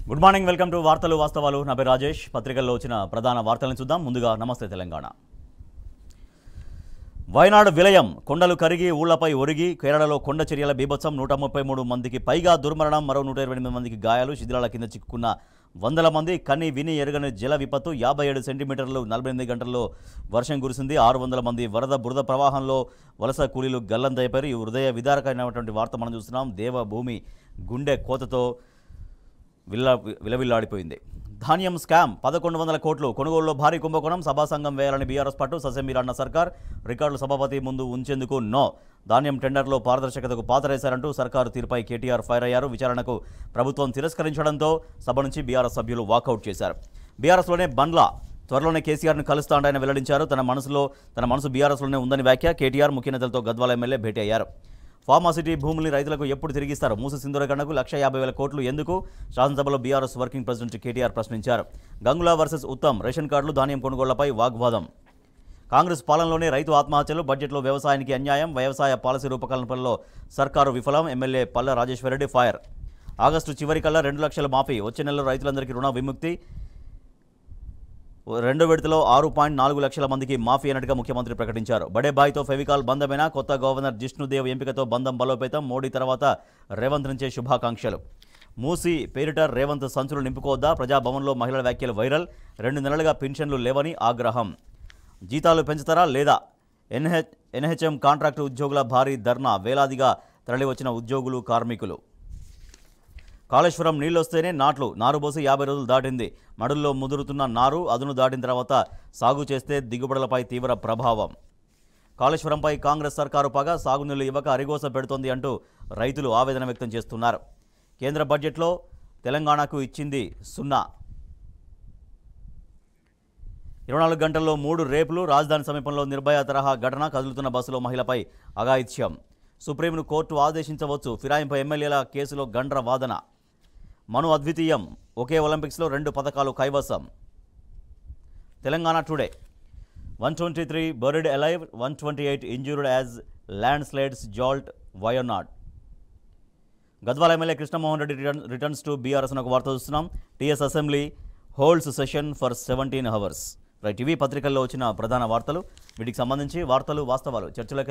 Good morning, welcome to వార్తలు వాస్తవాలు. నా పేరు రాజేష్. పత్రికల్లో వచ్చిన ప్రధాన వార్తలను చూద్దాం. ముందుగా నమస్తే తెలంగాణ. వయనాడు విలయం, కొండలు కరిగి ఊళ్లపై ఒరిగి. కేరళలో కొండ చర్యల బీభత్సం, 133 మందికి పైగా దుర్మరణం, మరో 128 మందికి గాయాలు. శిథిలాల కింద చిక్కుకున్న వందల మంది. కన్ని విని ఎరగని జల విపత్తు, 57 సెంటీమీటర్లు 48 గంటల్లో వర్షం కురిసింది. 600 మంది బురద ప్రవాహంలో వలస కూలీలు గల్లంతైపోయారు. ఈ హృదయ విదారకమైనటువంటి వార్త మనం చూస్తున్నాం. దేవభూమి గుండె కోతతో విలవిల్లాడిపోయింది. ధాన్యం స్కామ్, 1100 కోట్లు కొనుగోలులో భారీ కుంభకోణం. సభా సంఘం వేయాలని బీఆర్ఎస్ పట్టు. ససెమిరాన్న సర్కార్. రికార్డులు సభాపతి ముందు ఉంచేందుకు నో. ధాన్యం టెండర్లో పారదర్శకతకు పాతరేశారంటూ సర్కారు తీరుపై కేటీఆర్ ఫైర్ అయ్యారు. విచారణకు ప్రభుత్వం తిరస్కరించడంతో సభ నుంచి బీఆర్ఎస్ సభ్యులు వాకౌట్ చేశారు. బీఆర్ఎస్లోనే బండ్ల త్వరలోనే కేసీఆర్ను కలుస్తాడని వెల్లడించారు. తన మనసు బీఆర్ఎస్లోనే ఉందని వ్యాఖ్య. కేటీఆర్ ముఖ్య నేతలతో గద్వాల ఎమ్మెల్యే భేటీ అయ్యారు. ఫార్మాసిటీ భూముల్ని రైతులకు ఎప్పుడు తిరిగిస్తారు? మూసి సింధూరగణకు 1,50,000 కోట్లు ఎందుకు? శాసనసభలో బీఆర్ఎస్ వర్కింగ్ ప్రెసిడెంట్ కేటీఆర్ ప్రశ్నించారు. గంగుల వర్సెస్ ఉత్తమ్, రేషన్ కార్డులు, ధాన్యం కొనుగోళ్లపై వాగ్వాదం. కాంగ్రెస్ పాలనలోనే రైతు ఆత్మహత్యలు, బడ్జెట్లో వ్యవసాయానికి అన్యాయం, వ్యవసాయ పాలసీ రూపకల్పనలో సర్కారు విఫలం. ఎమ్మెల్యే పల్ల రాజేశ్వరరెడ్డి ఫైర్. ఆగస్టు చివరికల్లా 2 లక్షల మాఫీ. వచ్చే నెలలో రైతులందరికీ రుణ విముక్తి. 2 విడతలో 6.4 లక్షల మందికి మాఫీ అన్నట్టుగా ముఖ్యమంత్రి ప్రకటించారు. బడే బాయ్తో ఫెవికాల్ బంధమేనా? కొత్త గవర్నర్ జిష్ణుదేవ్ ఎంపికతో బంధం బలోపేతం. మోడీ తర్వాత రేవంత్ నుంచే శుభాకాంక్షలు. మూసి పేరిట రేవంత్ సంచులు నింపుకోవద్దా? ప్రజాభవన్లో మహిళల వ్యాఖ్యలు వైరల్. 2 నెలలుగా పెన్షన్లు లేవని ఆగ్రహం. జీతాలు పెంచుతారా లేదా? ఎన్హెచ్ఎం కాంట్రాక్టు ఉద్యోగుల భారీ ధర్నా. వేలాదిగా తరలివచ్చిన ఉద్యోగులు, కార్మికులు. కాళేశ్వరం నీళ్లొస్తేనే నాట్లు. నారుబోసి 50 రోజులు దాటింది. మడుల్లో ముదురుతున్న నారు అదును దాటిన తర్వాత సాగు చేస్తే దిగుబడులపై తీవ్ర ప్రభావం. కాళేశ్వరంపై కాంగ్రెస్ సర్కారు పగ. సాగునీళ్లు ఇవ్వక అరిగోస పెడుతోంది అంటూ రైతులు ఆవేదన వ్యక్తం చేస్తున్నారు. కేంద్ర బడ్జెట్లో తెలంగాణకు ఇచ్చింది 0. 24 గంటల్లో 3 రేపులు. రాజధాని సమీపంలో నిర్భయ తరహా ఘటన. కదులుతున్న బస్సులో మహిళపై అఘాయిత్యం. సుప్రీంను కోర్టు ఆదేశించవచ్చు. ఫిరాయింపు ఎమ్మెల్యేల కేసులో గండ్ర వాదన. మను అద్వితీయం. ఒకే ఒలింపిక్స్లో 2 పథకాలు కైవసం. Telangana today. 123 buried alive, 128 injured as landslides jolt Wayanad. Gadwal MLA Krishnamohan Reddy returns to BRS అని ఒక వార్త చూస్తున్నాం. TS assembly holds session for 17 hours. Right, ఇవి పత్రికల్లో వచ్చిన ప్రధాన వార్తలు. వీటికి సంబంధించి వార్తలు వాస్తవాలు చర్చలకు